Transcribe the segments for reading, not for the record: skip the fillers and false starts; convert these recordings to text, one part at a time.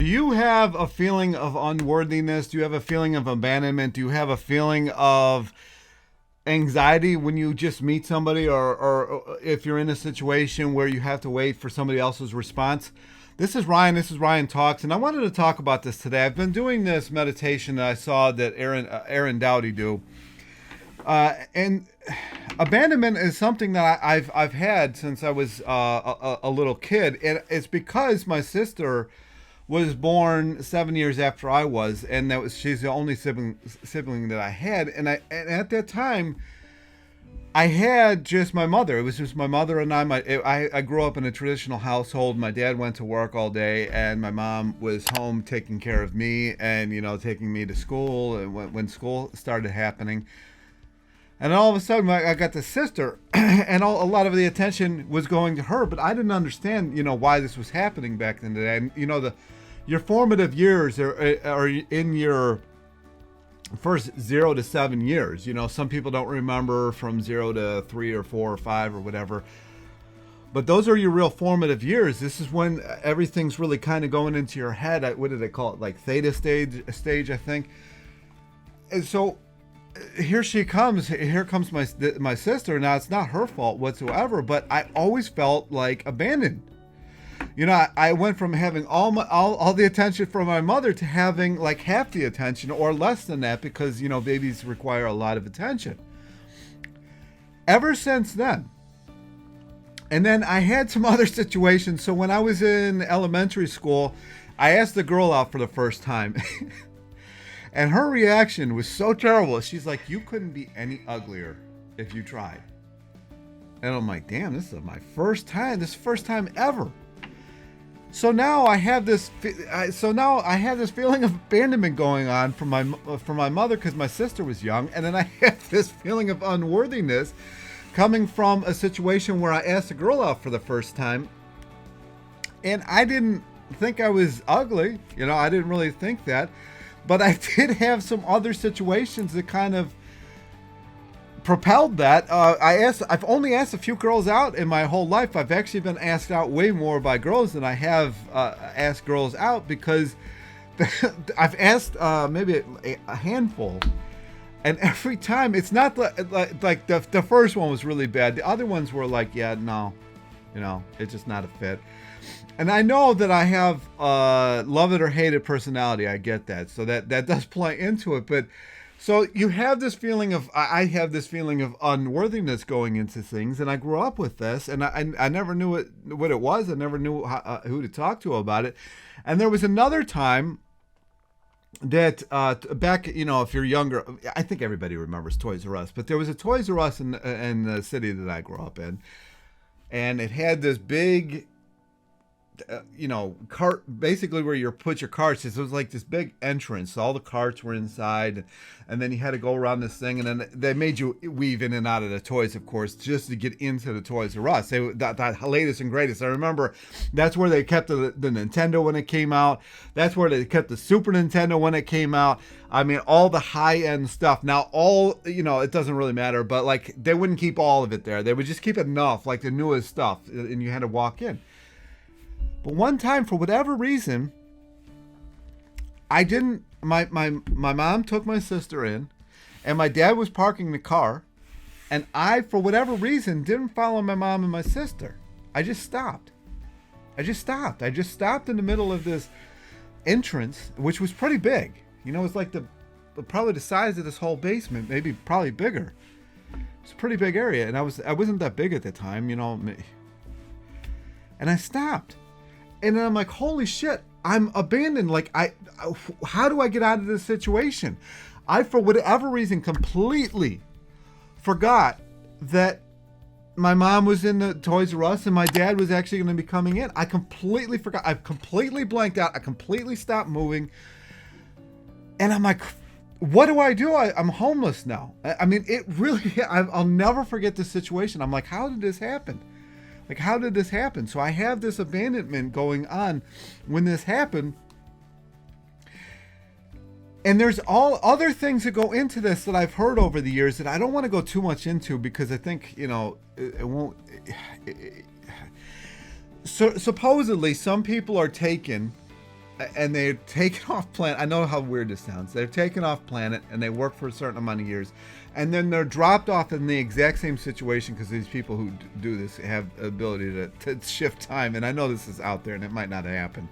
you have a feeling of unworthiness? Do you have a feeling of abandonment? Do you have a feeling of anxiety when you just meet somebody, or if you're in a situation where you have to wait for somebody else's response? This is Ryan. This is Ryan Talks, and I wanted to talk about this today. I've been doing this meditation that I saw that Aaron Dowdy do, and abandonment is something that I've had since I was a little kid, and it's because my sister was born 7 years after I was, and she's the only sibling that I had, and at that time I had just my mother. It was just my mother and I grew up in a traditional household. My dad went to work all day, and my mom was home taking care of me and taking me to school, and when school started happening. And all of a sudden, I got this sister, and a lot of the attention was going to her. But I didn't understand, why this was happening back in the day. And your formative years are in your first 0 to 7 years. Some people don't remember from 0 to 3 or 4 or 5 or whatever. But those are your real formative years. This is when everything's really kind of going into your head. What do they call it? Like theta stage, I think. And so here she comes. Here comes my sister. Now, it's not her fault whatsoever, but I always felt like abandoned. I went from having all the attention from my mother to having like half the attention or less than that, because babies require a lot of attention. Ever since then. And then I had some other situations. So when I was in elementary school, I asked the girl out for the first time. And her reaction was so terrible. She's like, "You couldn't be any uglier if you tried." And I'm like, damn, this is my first time. This is the first time ever. So now I have this. Feeling of abandonment going on from my mother, because my sister was young, and then I have this feeling of unworthiness coming from a situation where I asked a girl out for the first time, and I didn't think I was ugly. I didn't really think that. But I did have some other situations that kind of propelled that. I've only asked a few girls out in my whole life. I've actually been asked out way more by girls than I have asked girls out, because I've asked maybe a handful. And every time, it's not like the first one was really bad. The other ones were like, yeah, no, it's just not a fit. And I know that I have love it or hate it personality. I get that. So that does play into it. But so you have this feeling of, I have this feeling of unworthiness going into things. And I grew up with this, and I never knew what it was. I never knew who to talk to about it. And there was another time that back, if you're younger, I think everybody remembers Toys R Us. But there was a Toys R Us in the city that I grew up in. And it had this big cart, basically where you put your carts. It was like this big entrance. All the carts were inside, and then you had to go around this thing, and then they made you weave in and out of the toys, of course, just to get into the Toys R Us. That latest and greatest. I remember that's where they kept the Nintendo when it came out. That's where they kept the Super Nintendo when it came out. I mean, all the high-end stuff. Now, it doesn't really matter, but like they wouldn't keep all of it there. They would just keep enough, like the newest stuff, and you had to walk in. But one time, for whatever reason, I didn't. My mom took my sister in, and my dad was parking the car, and I, for whatever reason, didn't follow my mom and my sister. I just stopped. I just stopped in the middle of this entrance, which was pretty big. It's like probably the size of this whole basement, maybe probably bigger. It's a pretty big area, and I wasn't that big at the time, And I stopped. And then I'm like, holy shit, I'm abandoned. Like, how do I get out of this situation? I, for whatever reason, completely forgot that my mom was in the Toys R Us and my dad was actually going to be coming in. I completely forgot. I completely blanked out. I completely stopped moving. And I'm like, what do I do? I'm homeless now. I mean, it really, I'll never forget this situation. I'm like, how did this happen? So I have this abandonment going on when this happened. And there's all other things that go into this that I've heard over the years that I don't want to go too much into, because I think, it won't. So supposedly some people are taken and they're taken off planet. I know how weird this sounds. They're taken off planet and they work for a certain amount of years, and then they're dropped off in the exact same situation, because these people who do this have the ability to shift time. And I know this is out there and it might not happen,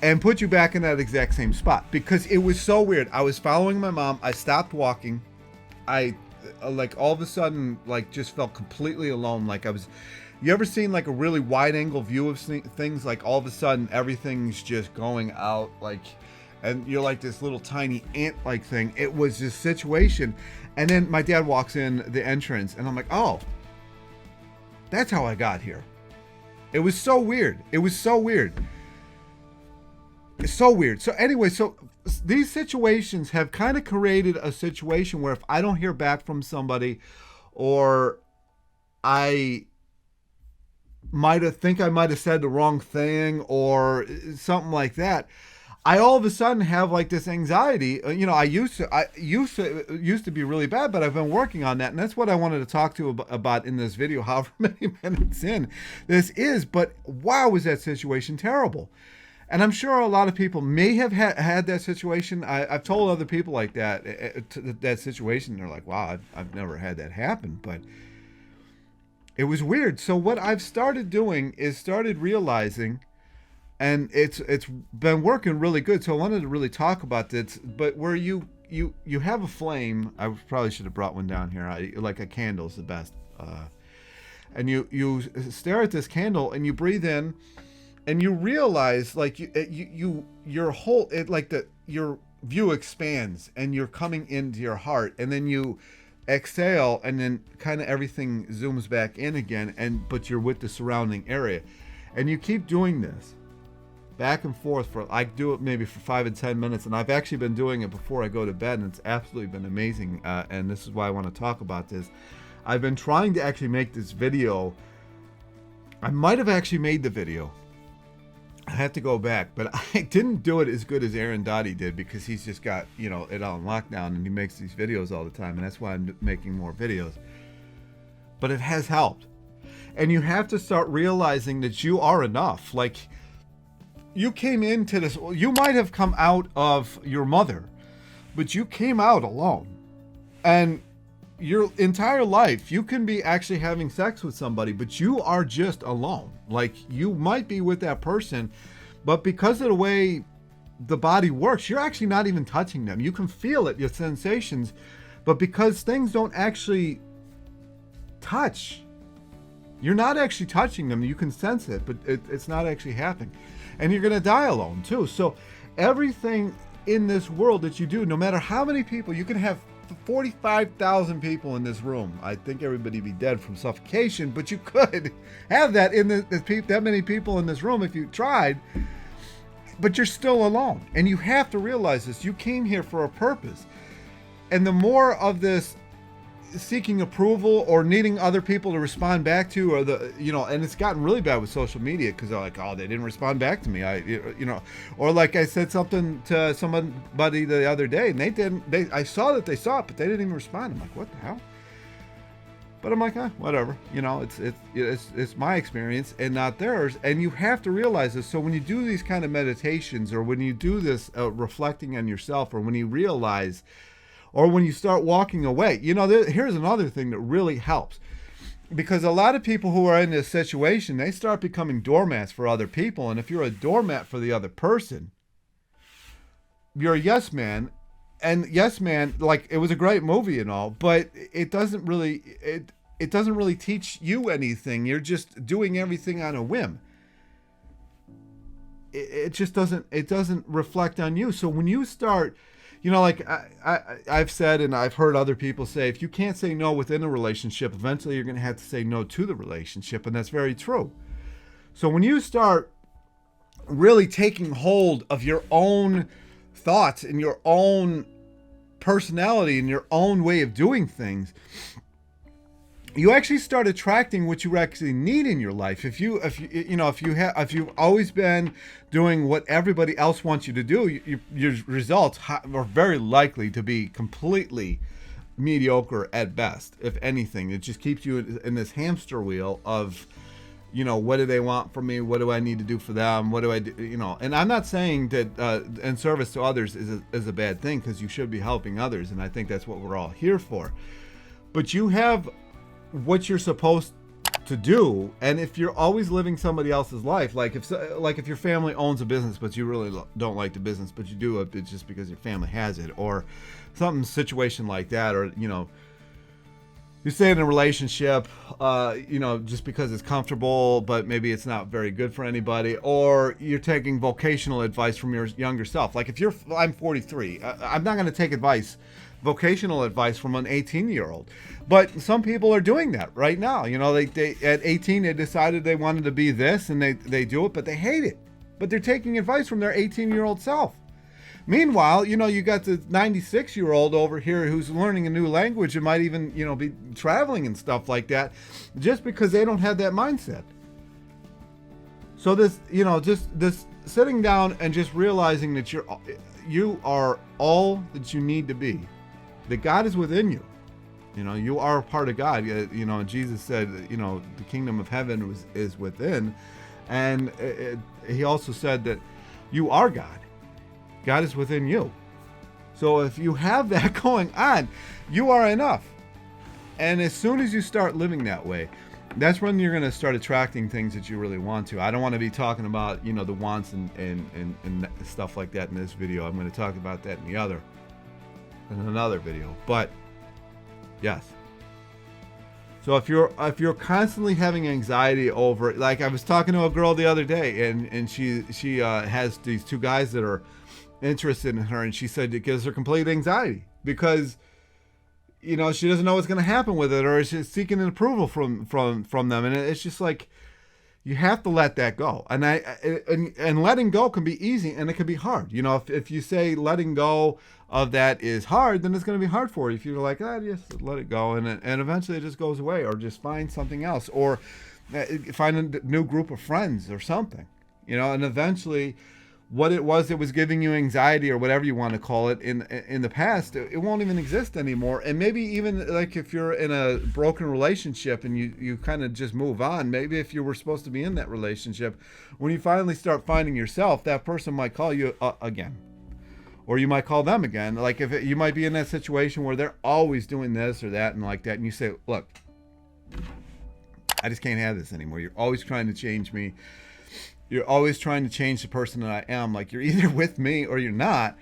and put you back in that exact same spot, because it was so weird. I was following my mom. I stopped walking. I like all of a sudden like just felt completely alone. Like I was, you ever seen like a really wide angle view of things? Like all of a sudden everything's just going out, like, and you're like this little tiny ant like thing. It was this situation. And then my dad walks in the entrance and I'm like, oh, that's how I got here. It was so weird. It was so weird. It's so weird. So anyway, so these situations have kind of created a situation where if I don't hear back from somebody, or I might have said the wrong thing or something like that, I all of a sudden have like this anxiety. You know, I used to be really bad, but I've been working on that, and that's what I wanted to talk to about in this video. However many minutes in this is, but wow, was that situation terrible. And I'm sure a lot of people may have had that situation. I've told other people like that situation. They're like, wow, I've never had that happen. But it was weird. So what I've started doing is started realizing, and it's been working really good. So I wanted to really talk about this. But where you have a flame, I probably should have brought one down here. Like a candle is the best. And you stare at this candle and you breathe in. And you realize, like your whole your view expands, and you're coming into your heart, and then you exhale, and then kind of everything zooms back in again, but you're with the surrounding area, and you keep doing this back and forth for, I do it maybe for 5 and 10 minutes, and I've actually been doing it before I go to bed, and it's absolutely been amazing. And this is why I want to talk about this. I've been trying to actually make this video. I might have actually made the video. I have to go back, but I didn't do it as good as Aaron Dottie did, because he's just got, it on lockdown, and he makes these videos all the time, and that's why I'm making more videos. But it has helped. And you have to start realizing that you are enough. Like, you came into this, you might have come out of your mother, but you came out alone. And your entire life, you can be actually having sex with somebody, but you are just alone. Like, you might be with that person, but because of the way the body works, you're actually not even touching them. You can feel it, your sensations, but because things don't actually touch, you're not actually touching them. You can sense it, but it's not actually happening. And you're going to die alone too. So everything in this world that you do, no matter how many people, you can have 45,000 people in this room. I think everybody would be dead from suffocation, but you could have that that many people in this room if you tried, but you're still alone. And you have to realize this. You came here for a purpose. And the more of this seeking approval or needing other people to respond back to, or and it's gotten really bad with social media, because they're like, oh, they didn't respond back to me. Or like I said something to somebody the other day, and I saw that they saw it, but they didn't even respond. I'm like, what the hell? But I'm like, whatever. It's my experience and not theirs. And you have to realize this. So when you do these kind of meditations, or when you do this reflecting on yourself, or when you realize, or when you start walking away, here's another thing that really helps. Because a lot of people who are in this situation, they start becoming doormats for other people. And if you're a doormat for the other person, you're a yes man. And yes man, like, it was a great movie and all, but it doesn't really teach you anything. You're just doing everything on a whim. It just doesn't reflect on you. So when you start, like I've said, and I've heard other people say, if you can't say no within a relationship, eventually you're going to have to say no to the relationship. And that's very true. So when you start really taking hold of your own thoughts and your own personality and your own way of doing things, you actually start attracting what you actually need in your life. If you've always been doing what everybody else wants you to do, your results are very likely to be completely mediocre at best. If anything, it just keeps you in this hamster wheel of, what do they want from me? What do I need to do for them? What do I do? And I'm not saying that in service to others is a bad thing, because you should be helping others. And I think that's what we're all here for. But you have what you're supposed to do. And if you're always living somebody else's life, like if your family owns a business, but you really don't like the business, but you do it just because your family has it, or some situation like that, or, you stay in a relationship, just because it's comfortable, but maybe it's not very good for anybody, or you're taking vocational advice from your younger self. Like I'm 43, I'm not going to take vocational advice from an 18-year-old, but some people are doing that right now. They at 18 they decided they wanted to be this, and they do it, but they hate it. But they're taking advice from their 18-year-old self. Meanwhile, you got the 96-year-old over here who's learning a new language and might even, be traveling and stuff like that, just because they don't have that mindset. So this, just this sitting down and just realizing that you are all that you need to be, that God is within you. You are a part of God. Jesus said, the kingdom of heaven is within, and he also said that you are God. God is within you. So if you have that going on, you are enough. And as soon as you start living that way, that's when you're going to start attracting things that you really want to. I don't want to be talking about, the wants and stuff like that in this video. I'm going to talk about that in another video. But yes. So if you're constantly having anxiety over, like I was talking to a girl the other day, and she has these two guys that are interested in her, and she said it gives her complete anxiety because she doesn't know what's going to happen with it, or she's seeking an approval from them, and it's just like, you have to let that go. And letting go can be easy, and it can be hard. If you say letting go of that is hard, then it's going to be hard for you. If you're like, just let it go, and eventually it just goes away, or just find something else, or find a new group of friends or something, and eventually what it was that was giving you anxiety, or whatever you want to call it, in the past, it won't even exist anymore. And maybe even like if you're in a broken relationship and you kind of just move on, maybe if you were supposed to be in that relationship, when you finally start finding yourself, that person might call you again, or you might call them again. Like you might be in that situation where they're always doing this or that and like that, and you say, look, I just can't have this anymore. You're always trying to change me. You're always trying to change the person that I am. Like, you're either with me or you're not,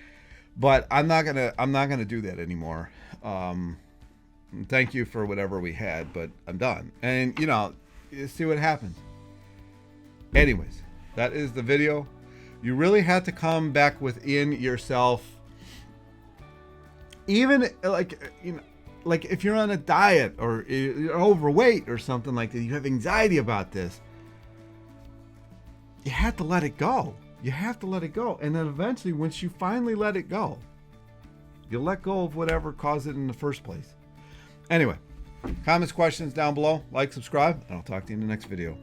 but I'm not gonna do that anymore. Thank you for whatever we had, but I'm done. And you see what happens. Anyways, that is the video. You really have to come back within yourself. Even like if you're on a diet, or you're overweight or something like that, you have anxiety about this. You have to let it go. You have to let it go. And then eventually, once you finally let it go, you let go of whatever caused it in the first place. Anyway, comments, questions down below. Like, subscribe, and I'll talk to you in the next video.